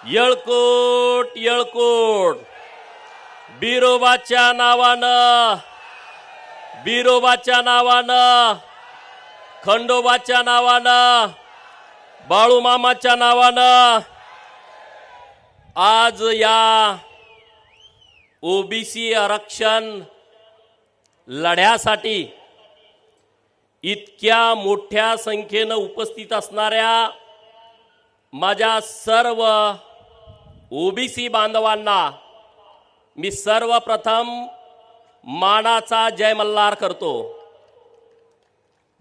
येळकोट येळकोट बिरोबाच्या नावानं खंडोबाच्या नावानं बाळूमामाच्या नावानं आज या ओबीसी आरक्षण लढ्यासाठी इतक्या मोठ्या संख्येनं उपस्थित असणाऱ्या माझ्या सर्व ओबीसी बांधवांना मी सर्वप्रथम मानाचा जय मल्हार करतो।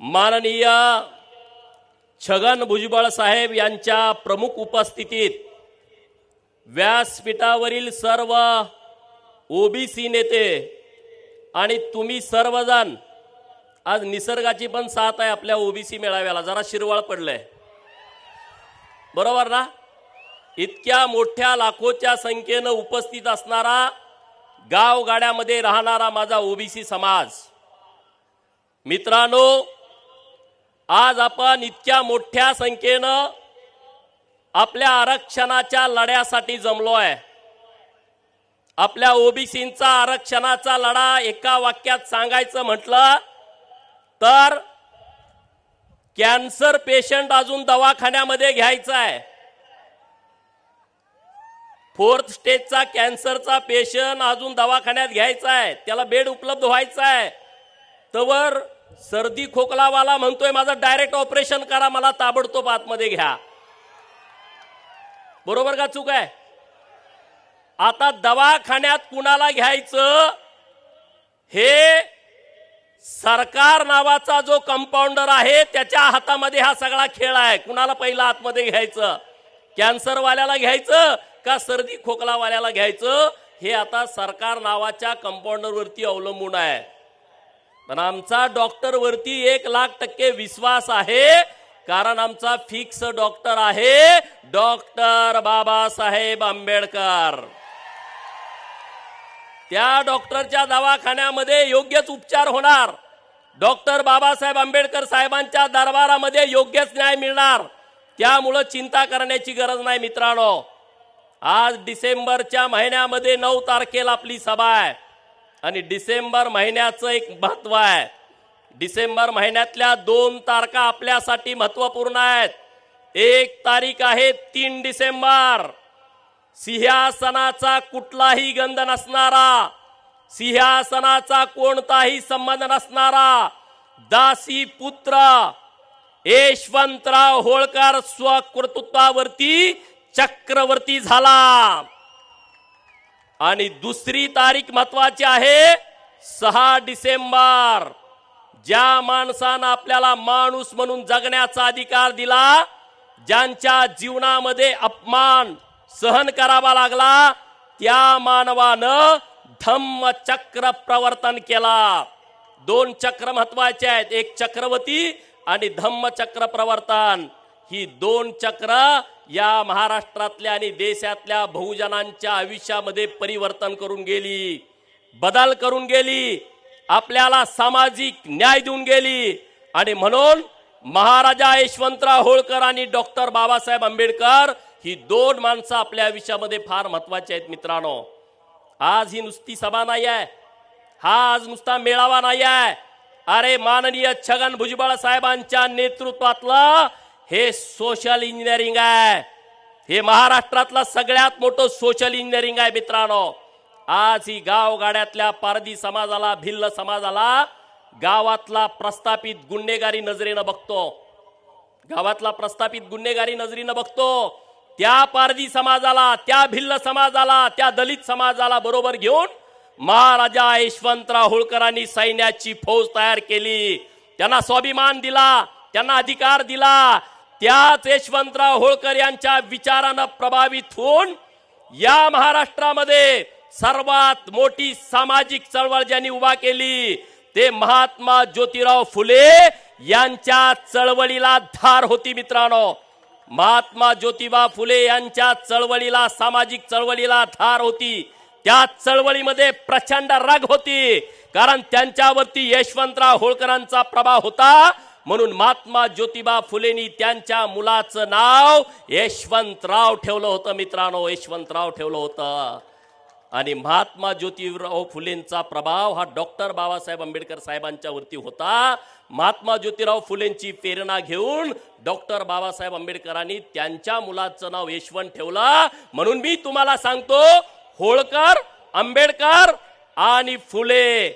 माननीय छगन भुजबळ साहेब यांच्या प्रमुख उपस्थितीत व्यासपीठावरील सर्व ओबीसी नेते आणि तुम्ही सर्वजण, आज निसर्गाची पण साथ आहे आपल्या ओबीसी मेळाव्याला, जरा शिरवाळ पडलंय बरोबर ना। इतक्या मोठ्या लाखोच्या संख्येनं उपस्थित असणारा गावगाड्यामध्ये राहणारा माझा ओबीसी समाज, मित्रांनो आज आपण इतक्या मोठ्या संख्येनं आपल्या आरक्षणाच्या लढ्यासाठी जमलोय। आपल्या ओबीसींचा आरक्षणाचा लढा एका वाक्यात सांगायचं म्हटलं तर कॅन्सर पेशंट अजून दवाखान्यामध्ये घ्यायचा आहे, 4th स्टेजचा कॅन्सरचा पेशंट अजून दवाखान्यात घ्यायचा आहे, त्याला बेड उपलब्ध व्हायचा आहे, तवर सर्दी खोकलावाला म्हणतोय माझं डायरेक्ट ऑपरेशन करा, मला ताबडतोब आतमध्ये घ्या। बरोबर का चूक आहे? आता दवाखान्यात कुणाला घ्यायचं हे सरकार नावाचा जो कंपाऊंडर आहे त्याच्या हातामध्ये हा सगळा खेळ आहे। कुणाला पहिला आतमध्ये घ्यायचं, कॅन्सरवाल्याला घ्यायचं का सर्दी खोकलावाल्याला घ्यायचं, हे आता सरकार नावाच्या कंपाऊंडर वरती अवलंबून आहे। पण आमचा डॉक्टर वरती 1,00,000% विश्वास आहे, कारण आमचा फिक्स डॉक्टर आहे डॉक्टर बाबासाहेब आंबेडकर। त्या डॉक्टरच्या दवाखान्यामध्ये योग्यच उपचार होणार, डॉक्टर बाबासाहेब आंबेडकर साहेबांच्या दरबारामध्ये योग्यच न्याय मिळणार, त्यामुळे चिंता करण्याची गरज नाही। मित्रांनो आज डिसेंबरच्या महिन्यामध्ये 9 तारखेला आपली सभा आहे आणि डिसेंबर महिन्याचं एक महत्व आहे। डिसेंबर महिन्यातल्या 2 तारखा आपल्यासाठी महत्वपूर्ण आहेत। 1 तारीख आहे 3 डिसेंबर, सिंहासनाचा कुठलाही गंध नसणारा, सिंहासनाचा कोणताही संबंध नसणारा दासी पुत्र यशवंतराव होळकर स्वकर्तृत्वावरती चक्रवर्ती झाला। आणि दुसरी तारीख महत्वाची आहे 6 डिसेंबर, ज्या माणसानं आपल्याला माणूस म्हणून जगण्याचा अधिकार दिला, ज्यांच्या जीवनामध्ये अपमान सहन करावा लागला, त्या मानवानं धम्मचक्र प्रवर्तन केला। 2 चक्र महत्वाचे आहेत, एक चक्रवर्ती आणि धम्मचक्र प्रवर्तन। ही 2 चक्र या महाराष्ट्रातल्या आणि देशातल्या बहुजनांच्या आयुष्यामध्ये परिवर्तन करून गेली, बदल करून गेली, आपल्याला सामाजिक न्याय देऊन गेली। आणि म्हणून महाराजा यशवंतराव होळकर आणि डॉक्टर बाबासाहेब आंबेडकर ही 2 माणसं आपल्या आयुष्यामध्ये फार महत्वाची आहेत। मित्रांनो आज ही नुसती सभा नाही आहे, हा आज नुसता मेळावा नाही आहे, अरे माननीय छगन भुजबळ साहेबांच्या नेतृत्वातलं हे सोशल इंजिनिअरिंग आहे, हे महाराष्ट्रातलं सगळ्यात मोठं सोशल इंजिनिअरिंग आहे। मित्रांनो आज ही गावगाड्यातल्या पारधी समाजाला, भिल्ल समाजाला गावातला प्रस्थापित गुन्हेगारी नजरेनं बघतो, गावातला प्रस्थापित गुन्हेगारी नजरेनं बघतो, त्या पारधी समाजाला, त्या भिल्ल समाजाला, त्या दलित समाजाला बरोबर घेऊन महाराजा यशवंतराव होळकरांनी सैन्याची फौज तयार केली, त्यांना स्वाभिमान दिला, त्यांना अधिकार दिला। त्याच यशवंतराव होळकर यांच्या विचारानं प्रभावित होऊन या महाराष्ट्रामध्ये सर्वात मोठी सामाजिक चळवळ ज्यांनी उभा केली ते महात्मा ज्योतिराव फुले यांच्या चळवळीला धार होती। मित्रांनो महात्मा ज्योतिबा फुले यांच्या चळवळीला, सामाजिक चळवळीला धार होती, त्या चळवळीमध्ये प्रचंड राग होती, कारण त्यांच्यावरती यशवंतराव होळकरांचा प्रभाव होता म्हणून महात्मा ज्योतिबा फुलेंनी त्यांच्या मुलाचं नाव यशवंतराव ठेवलं होतं मित्रांनो, यशवंतराव ठेवलं होतं. आणि महात्मा ज्योतिराव फुलेंचा प्रभाव हा डॉक्टर बाबासाहेब आंबेडकर साहेबांच्या वरती होता. महात्मा ज्योतिराव फुलेंची प्रेरणा घेऊन डॉक्टर बाबासाहेब आंबेडकरांनी त्यांच्या मुलाचं नाव यशवंत ठेवलं. म्हणून मी तुम्हाला सांगतो, होळकर, आंबेडकर आणि फुले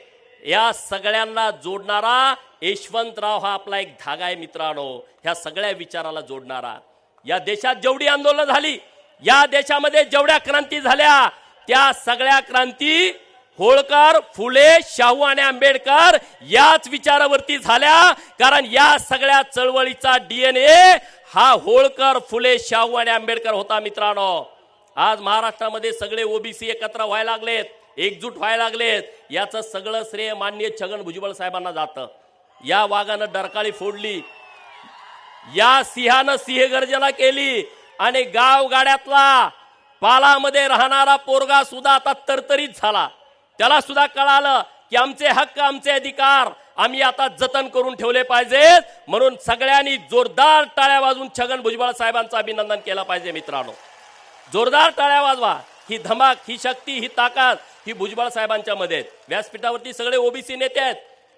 या सगळ्यांना जोडणारा यशवंतराव हा आपला एक धागा आहे मित्रांनो, ह्या सगळ्या विचाराला जोडणारा. या देशात जेवढी आंदोलन झाली, या देशामध्ये जेवढ्या क्रांती झाल्या, त्या सगळ्या क्रांती होळकर, फुले, शाहू आणि आंबेडकर याच विचारावरती झाल्या. कारण या सगळ्या चळवळीचा DNA हा होळकर, फुले, शाहू आणि आंबेडकर होता मित्रांनो. आज महाराष्ट्रामध्ये सगळे ओबीसी एकत्र व्हायला लागलेत, एकजूट व्हायला लागलेत. याचं सगळं श्रेय माननीय छगन भुजबळ साहेबांना जातं. या वाघानं डरकाळी फोडली, या सिंहानं सिंहगर्जना केली आणि गावगाड्यातला पालामध्ये राहणारा पोरगा सुद्धा आता तरतरीत झाला. त्याला सुद्धा कळालं की आमचे हक्क, आमचे अधिकार आम्ही आता जतन करून ठेवले पाहिजेत. म्हणून सगळ्यांनी जोरदार टाळ्या वाजवून छगन भुजबळ साहेबांचं अभिनंदन केलं पाहिजे मित्रांनो. जोरदार टाळ्या वाजवा. ही धमाक, ही शक्ती, ही ताकद ही भुजबळ साहेबांच्या मध्ये आहेत. व्यासपीठावरती सगळे ओबीसी नेते आहेत,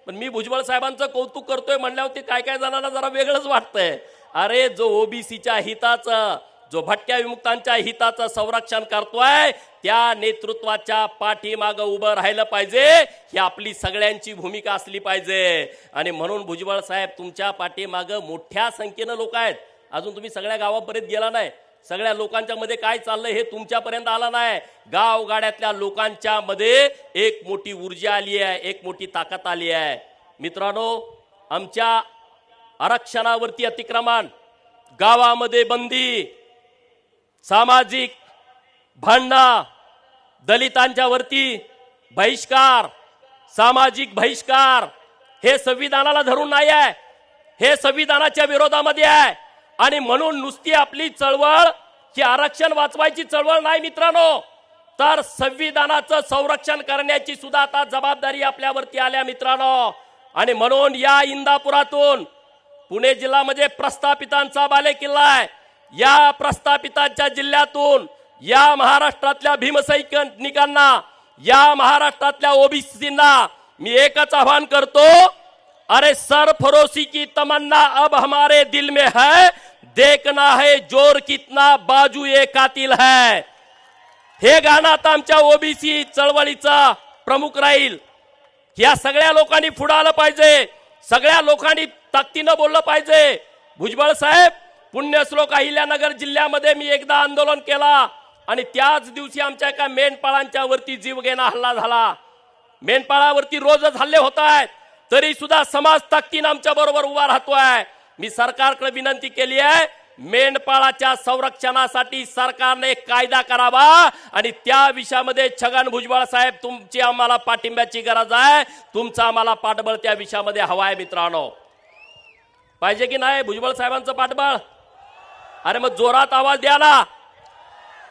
पण मी भुजबळ साहेबांचं कौतुक करतोय म्हणल्यावरती काय काय जणांना जरा वेगळंच वाटतंय. अरे जो ओबीसीच्या हिताचं, जो भटक्या विमुक्तांच्या हिताचं संरक्षण करतोय, त्या नेतृत्वाच्या पाठीमागं उभं राहिलं पाहिजे. ही आपली सगळ्यांची भूमिका असली पाहिजे. आणि म्हणून भुजबळ साहेब तुमच्या पाठीमागं मोठ्या संख्येनं लोक आहेत. अजून तुम्ही सगळ्या गावापर्यंत गेला नाही, सगळ्या लोकांच्या मध्ये काय चाललंय हे तुमच्यापर्यंत आलं नाही. गावगाड्यातल्या लोकांच्या मध्ये एक मोठी ऊर्जा आली आहे, एक मोठी ताकद आली आहे. मित्रांनो, आमच्या आरक्षणावरती अतिक्रमण, गावामध्ये बंदी, सामाजिक भांडणं, दलितांच्या वरती बहिष्कार, सामाजिक बहिष्कार हे संविधानाला धरून नाही आहे, हे संविधानाच्या विरोधामध्ये आहे. आणि म्हणून नुसती आपली चळवळ ही आरक्षण वाचवायची चळवळ नाही मित्रांनो, तर संविधानाचं संरक्षण करण्याची सुद्धा आता जबाबदारी आपल्यावरती आल्या मित्रांनो. आणि म्हणून या इंदापुरातून पुणे जिल्हा म्हणजे प्रस्थापितांचा बालेकिल्ला आहे. या प्रस्थापितांच्या जिल्ह्यातून या महाराष्ट्रातल्या भीमसैनिकांना, या महाराष्ट्रातल्या ओबीसींना मी एकच आवाहन करतो, अरे सरफरोशी की तमन्ना अब हमारे दिल में है, देखना है जोर कितना बाजू ये कातिल है. हे गाणं आता आमच्या ओबीसी चळवळीचा प्रमुख राहील. या सगळ्या लोकांनी पुढे आलं पाहिजे, सगळ्या लोकांनी ताकदीनं बोललं पाहिजे. भुजबळ साहेब, पुण्यश्लोक अहिल्यानगर जिल्ह्यामध्ये मी एकदा आंदोलन केला आणि त्याच दिवशी आमच्या एका मेंढपाळांच्या वरती जीवघेणा हल्ला झाला. मेंढपाळावरती रोजच हल्ले होत आहेत, तरी सुद्धा समाज ताकदीनं आमच्या बरोबर उभा राहतोय. मी सरकारकडे विनंती केली आहे, मेंढपाळाच्या संरक्षणासाठी सरकारने एक कायदा करावा आणि त्या विषयामध्ये छगन भुजबळ साहेब तुमची आम्हाला पाठिंब्याची गरज आहे, तुमचं आम्हाला पाठबळ त्या विषयामध्ये हवं आहे मित्रांनो. पाहिजे की नाही भुजबळ साहेबांचं पाठबळ? अरे मग जोरात आवाज द्या ना.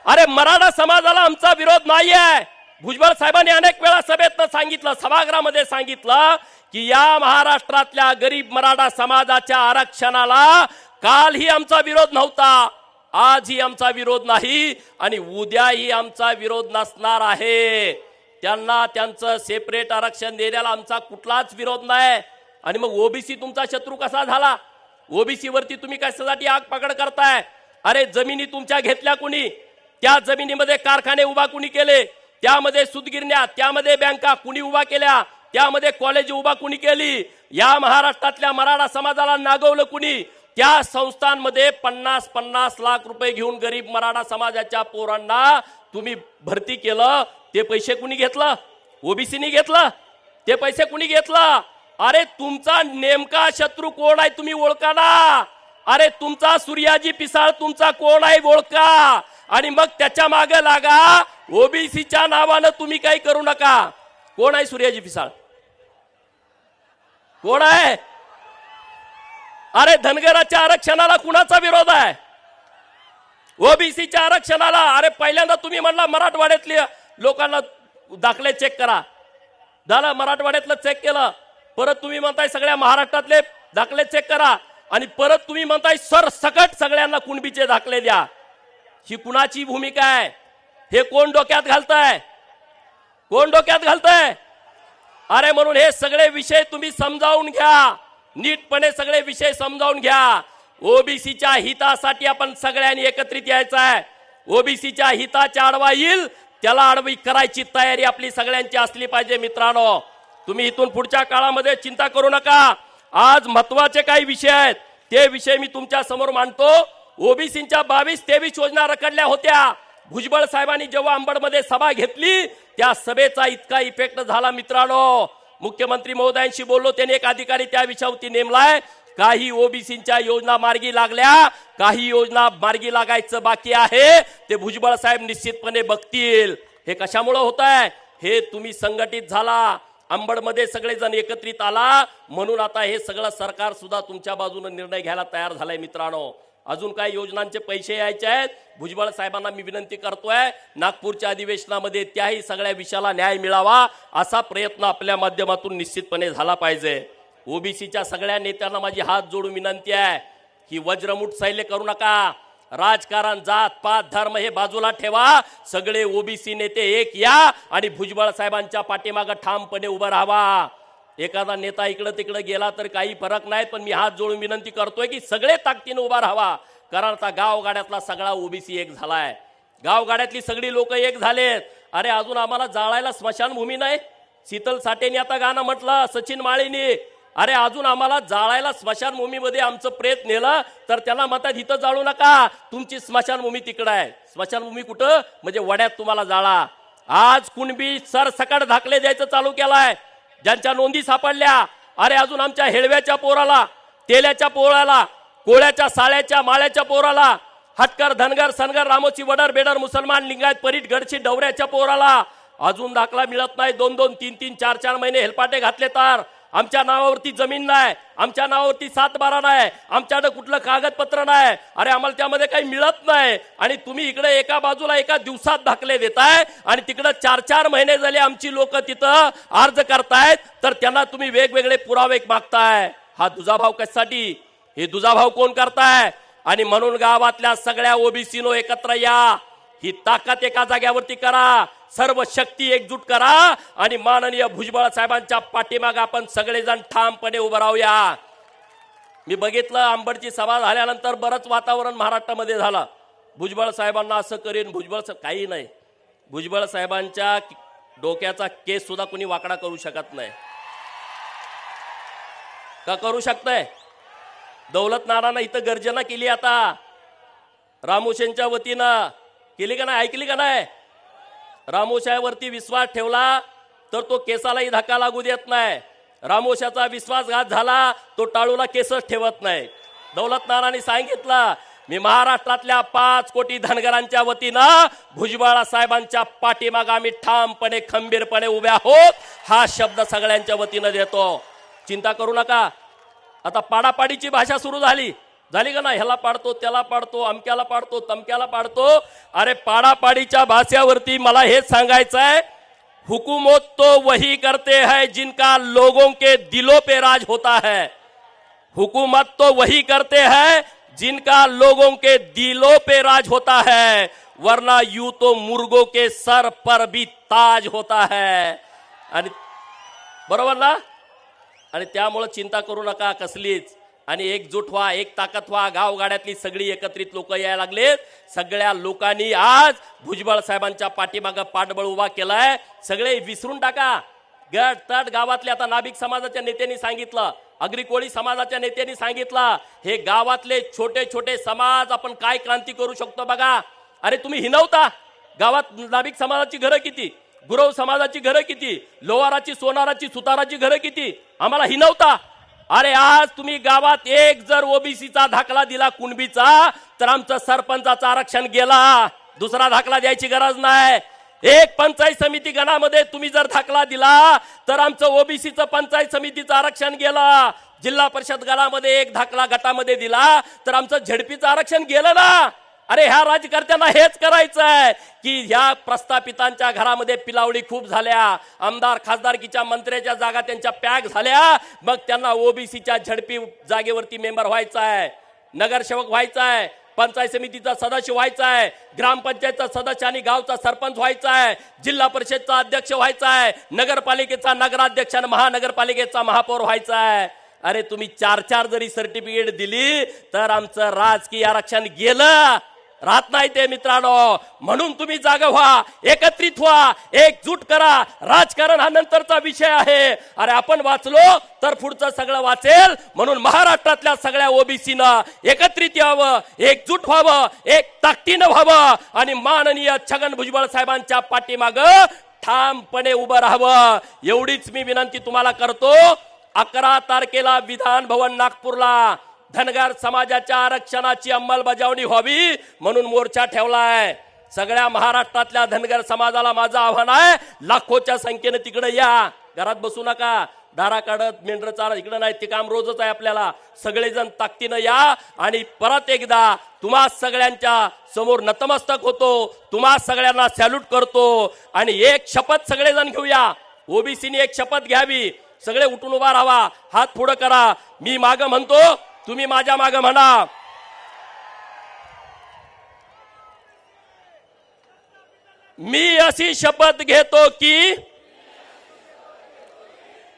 अरे मराठा समाजाला आमचा विरोध नाही आहे. भुजबळ साहेबांनी अनेक वेळा सभेत सांगितलं, सभागृहामध्ये सांगितलं की या महाराष्ट्रातल्या गरीब मराठा समाजाच्या आरक्षणाला कालही आमचा विरोध नव्हता, आजही आमचा विरोध नाही आणि उद्याही आमचा विरोध नसणार आहे. त्यांना त्यांचं सेपरेट आरक्षण देण्याला आमचा कुठलाच विरोध नाही. आणि मग ओबीसी तुमचा शत्रू कसा झाला? ओबीसी वरती तुम्ही कशासाठी आग पकड करताय? अरे जमिनी तुमच्या घेतल्या कुणी? त्या जमिनीमध्ये कारखाने उभा कुणी केले? त्यामध्ये सूतगिरण्या, त्यामध्ये बँका कुणी उभा केल्या? त्यामध्ये कॉलेज उभा कुणी केली? या महाराष्ट्रातल्या मराठा समाजाला नागवलं कुणी? त्या संस्थांमध्ये 50-50 लाख रुपये घेऊन गरीब मराठा समाजाच्या पोरांना तुम्ही भरती केलं. ते पैसे कुणी घेतलं? ओबीसीनी घेतलं. ते पैसे कुणी घेतलं? अरे तुमचा नेमका शत्रू कोण आहे तुम्ही ओळखा ना. अरे तुमचा सूर्याजी पिसाळ तुमचा कोण आहे ओळखा आणि मग त्याच्या मागे लागा. ओबीसीच्या नावानं तुम्ही काही करू नका. कोण आहे सूर्याजी पिसाळ? कोण आहे? अरे धनगराच्या आरक्षणाला कुणाचा विरोध आहे? ओबीसीच्या आरक्षणाला. अरे पहिल्यांदा तुम्ही म्हणला मराठवाड्यातल्या लोकांना दाखले चेक करा, झालं, मराठवाड्यातलं चेक केलं. परत तुम्ही म्हणताय सगळ्या महाराष्ट्रातले दाखले चेक करा आणि परत तुम्ही म्हणताय सर सकट सगळ्यांना कुणबीचे दाखले द्या. ही कुणाची भूमिका आहे? हे कोण डोक्यात घालताय? कोण डोक्यात घालताय? अरे म्हणून हे सगळे विषय तुम्ही समजावून घ्या, नीटपणे सगळे विषय समजावून घ्या. ओबीसीच्या हितासाठी आपण सगळ्यांनी एकत्रित यायचं आहे. ओबीसीच्या हिताच्या आडवा येईल त्याला आडवी करायची तयारी आपली सगळ्यांची असली पाहिजे. मित्रांनो, तुम्ही इथून पुढच्या काळामध्ये चिंता करू नका. आज महत्वाचे काही विषय आहेत, ते विषय मी तुमच्या समोर मांडतो. ओबीसीच्या 22-23 योजना रखडल्या होत्या. भुजबळ साहेबांनी जेव्हा अंबडमध्ये सभा घेतली त्या सभेचा इतका इफेक्ट झाला. मित्रांनो, मुख्यमंत्री महोदयांशी बोललो, त्यांनी एक अधिकारी त्या विषयावरती नेमलाय. काही ओबीसीच्या योजना मार्गी लागल्या, काही योजना मार्गी लागायचं बाकी आहे. ते भुजबळ साहेब निश्चितपणे बघतील. हे कशामुळे होत आहे? हे तुम्ही संघटित झाला, अंबडमध्ये सगळेजण एकत्रित आला, म्हणून आता हे सगळं सरकार सुद्धा तुमच्या बाजूने निर्णय घ्यायला तयार झालाय. मित्रांनो, अजून काही योजनांचे पैसे यायचे आहेत. भुजबळ साहेबांना मी विनंती करतोय, नागपूरच्या अधिवेशनामध्ये त्याही सगळ्या विषयाला न्याय मिळावा असा प्रयत्न आपल्या माध्यमातून निश्चितपणे झाला पाहिजे. ओबीसीच्या सगळ्या नेत्यांना माझी हात जोडून विनंती आहे, ही वज्रमुठ शैल्य करू नका. राजकारण, जात पात, धर्म हे बाजूला ठेवा. सगळे ओबीसी नेते एक या आणि भुजबळ साहेबांच्या पाठीमागे ठामपणे उभं राहावा. एखादा नेता इकडे तिकडे गेला तर काही फरक नाही, पण मी हात जोडून विनंती करतोय की सगळे ताकदीने उभा राहावा. कारण आता गावगाड्यातला सगळा ओबीसी एक झालाय. गावगाड्यातली सगळी लोक एक झालेत. अरे अजून आम्हाला जाळायला स्मशानभूमी नाही. शीतल साठेंनी आता गाणं म्हटलं, सचिन माळीनी, अरे अजून आम्हाला जाळायला स्मशानभूमीमध्ये आमचं प्रेत नेलं तर त्यांना म्हणतात इथं जाळू नका, तुमची स्मशानभूमी तिकडं आहे. स्मशानभूमी कुठं? म्हणजे वड्यात तुम्हाला जाळा. आज कुणबी सरसकट दाखले द्यायचं चालू केलाय, ज्यांच्या नोंदी सापडल्या. अरे अजून आमच्या हेळव्याच्या पोराला, तेल्याच्या पोराला, कोळ्याच्या, साळ्याच्या, माळ्याच्या पोराला, हटकर, धनगर, सनगर, रामोची, वडर, बेडर, मुसलमान, लिंगायत, परीट, गडची, डवऱ्याच्या पोराला अजून दाखला मिळत नाही. 2-2, 3-3, 4-4 महिने हेलपाटे घातले तर आमच्या नावावरती जमीन नाही, आमच्या नावावरती 7-12 नाही, आमच्याकडे कुठलं कागदपत्र नाही. अरे आम्हाला त्यामध्ये काही मिळत नाही. आणि तुम्ही इकडे एका बाजूला एका दिवसात दाखले देताय आणि तिकडे 4-4 महिने झाले आमची लोक तिथं अर्ज करतायत, तर त्यांना तुम्ही वेगवेगळे पुरावे मागताय. हा दुजाभाव कशासाठी? हे दुजाभाव कोण करताय? आणि म्हणून गावातल्या सगळ्या ओबीसीनो एकत्र या. ही ताकद एका जाग्यावरती करा, सर्व शक्ती एकजूट करा आणि माननीय भुजबळ साहेबांच्या पाठीमागे आपण सगळेजण ठामपणे उभं राहूया. मी बघितलं अंबडची सभा झाल्यानंतर बरंच वातावरण महाराष्ट्रामध्ये झालं. भुजबळ साहेबांना असं करेन, भुजबळ काही नाही. भुजबळ साहेबांच्या डोक्याचा केस सुद्धा कोणी वाकडा करू शकत नाही. का करू शकतंय? दौलत नानानं इथं गर्जना केली, आता रामोशेंच्या वतीनं केली का नाही? ऐकली का नाही? रामोशावरती विश्वास ठेवला तर तो केसालाही धक्का लागू देत नाही. रामोशाचा विश्वासघात झाला तो टाळूला केसच ठेवत नाही. दौलत नानांनी सांगितलं, मी महाराष्ट्रातल्या 5 कोटी धनगरांच्या वतीनं भुजबळ साहेबांच्या पाठीमागे आम्ही ठामपणे खंबीरपणे उभे आहोत, हा शब्द सगळ्यांच्या वतीनं देतो. चिंता करू नका. आता पाडापाडीची भाषा सुरू झाली का ना? ह्याला पाडतो, त्याला पाडतो, अमक्याला पाडतो, तमक्याला पाडतो. अरे पाडापाडीच्या भाषेवरती मला हेच सांगायचं आहे, हुकूमत तो वही करते हैं जिनका लोगों के दिलों पे राज होता है. हुकूमत तो वही करते हैं जिनका लोगों के दिलों पे राज होता है, वरना यूं तो मुर्गों के सर पर भी ताज होता है. आणि बरोबर ना? आणि त्यामुळे चिंता करू नका कसलीच. आणि एकजूट व्हा, एक ताकद व्हा. गावगाड्यातली सगळी एकत्रित लोक यायला लागलेत. सगळ्या लोकांनी आज भुजबळ साहेबांच्या पाठीमागे पाठबळ उभा केलाय. सगळे विसरून टाका. गट तट गावातले, आता नाभिक समाजाच्या नेत्यांनी सांगितलं, अग्री कोळी समाजाच्या नेत्यांनी सांगितलं, हे गावातले छोटे छोटे समाज आपण काय क्रांती करू शकतो बघा. अरे तुम्ही हिनवता गावात नाभिक समाजाची घरं किती, गुरव समाजाची घरं किती, लोहाराची, सोनाराची, सुताराची घरं किती, आम्हाला हिनवता. अरे आज तुम्ही गावात एक जर ओबीसीचा दाखला दिला कुणबीचा तर आमचं सरपंचाचं आरक्षण गेला. दुसरा दाखला द्यायची गरज नाही. एक पंचायत समिती गणामध्ये तुम्ही जर दाखला दिला तर आमचं ओबीसीचं पंचायत समितीचं आरक्षण गेलं. जिल्हा परिषद गणामध्ये एक दाखला गटामध्ये दिला तर आमचं झडपीचं आरक्षण गेलं ना. अरे ह्या राज्यकर्त्यांना हेच करायचं आहे की ह्या प्रस्थापितांच्या घरामध्ये पिलावडी खूप झाल्या, आमदार खासदारकीच्या मंत्र्याच्या जागा त्यांच्या पॅक झाल्या, मग त्यांना ओबीसीच्या झडपी जागेवरती मेंबर व्हायचा आहे, नगरसेवक व्हायचा आहे, पंचायत समितीचा सदस्य व्हायचा आहे, ग्रामपंचायतचा सदस्य आणि गावचा सरपंच व्हायचा आहे, जिल्हा परिषदचा अध्यक्ष व्हायचा आहे, नगरपालिकेचा नगराध्यक्ष आणि महानगरपालिकेचा महापौर व्हायचा आहे. अरे तुम्ही 4-4 जरी सर्टिफिकेट दिली तर आमचं राजकीय आरक्षण गेलं, राहत नाही ते मित्रांनो. म्हणून तुम्ही जागा व्हा, एकत्रित व्हा, एकजूट करा. राजकारण हा नंतरचा विषय आहे. अरे आपण वाचलो तर पुढचं सगळं वाचेल. म्हणून महाराष्ट्रातल्या सगळ्या ओबीसीनं एकत्रित यावं, एकजूट व्हावं, एक ताकदीनं व्हावं आणि माननीय छगन भुजबळ साहेबांच्या पाठीमागं ठामपणे उभं राहावं. एवढीच मी विनंती तुम्हाला करतो. 11 तारखेला विधान भवन नागपूरला धनगर समाजाच्या आरक्षणाची अंमलबजावणी व्हावी म्हणून मोर्चा ठेवलाय. सगळ्या महाराष्ट्रातल्या धनगर समाजाला माझं आव्हान आहे, लाखोच्या संख्येने तिकडे या, घरात बसू नका, दारा काढत मेंढर चारा इकडे नाही, ते काम रोजच आहे आपल्याला. सगळेजण ताकदीनं या आणि परत एकदा तुम्हा सगळ्यांच्या समोर नतमस्तक होतो, तुम्हा सगळ्यांना सॅल्यूट करतो आणि एक शपथ सगळेजण घेऊया. ओबीसीने एक शपथ घ्यावी. सगळे उठून उभा राहा, हात पुढे करा. मी मागं म्हणतो, तुम्ही माझ्या मागे म्हणा. मी अशी शपथ घेतो की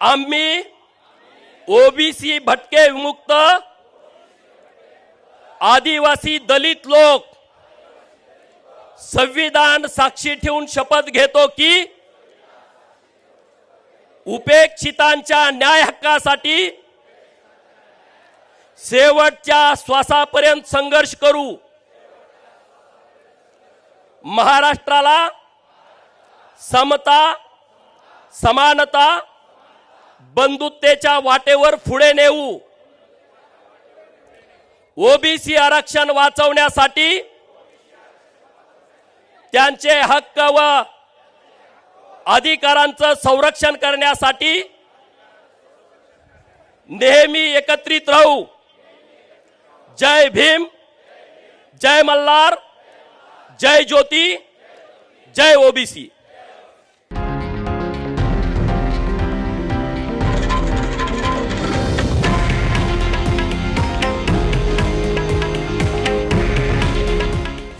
आम्ही ओबीसी, भटके विमुक्त, आदिवासी, दलित लोक संविधान साक्षी ठेवून शपथ घेतो की उपेक्षितांच्या न्याय हक्कासाठी शेवटच्या श्वासापर्यंत संघर्ष करू. महाराष्ट्राला समता, समानता, बंधुतेच्या वाटेवर पुढे नेऊ. ओबीसी आरक्षण वाचवण्यासाठी, त्यांचे हक्क व अधिकारांचं संरक्षण करण्यासाठी नेहमी एकत्रित राहू. जय भीम, जय मल्हार, जय ज्योती, जय ओबीसी.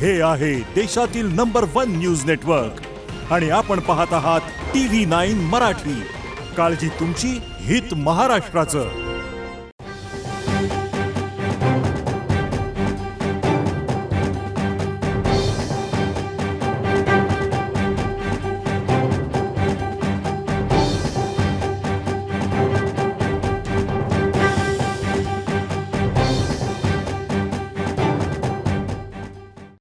हे आहे देशातील नंबर 1 न्यूज नेटवर्क आणि आपण पाहत आहात TV9 मराठी. काळजी तुमची, हित महाराष्ट्राचं.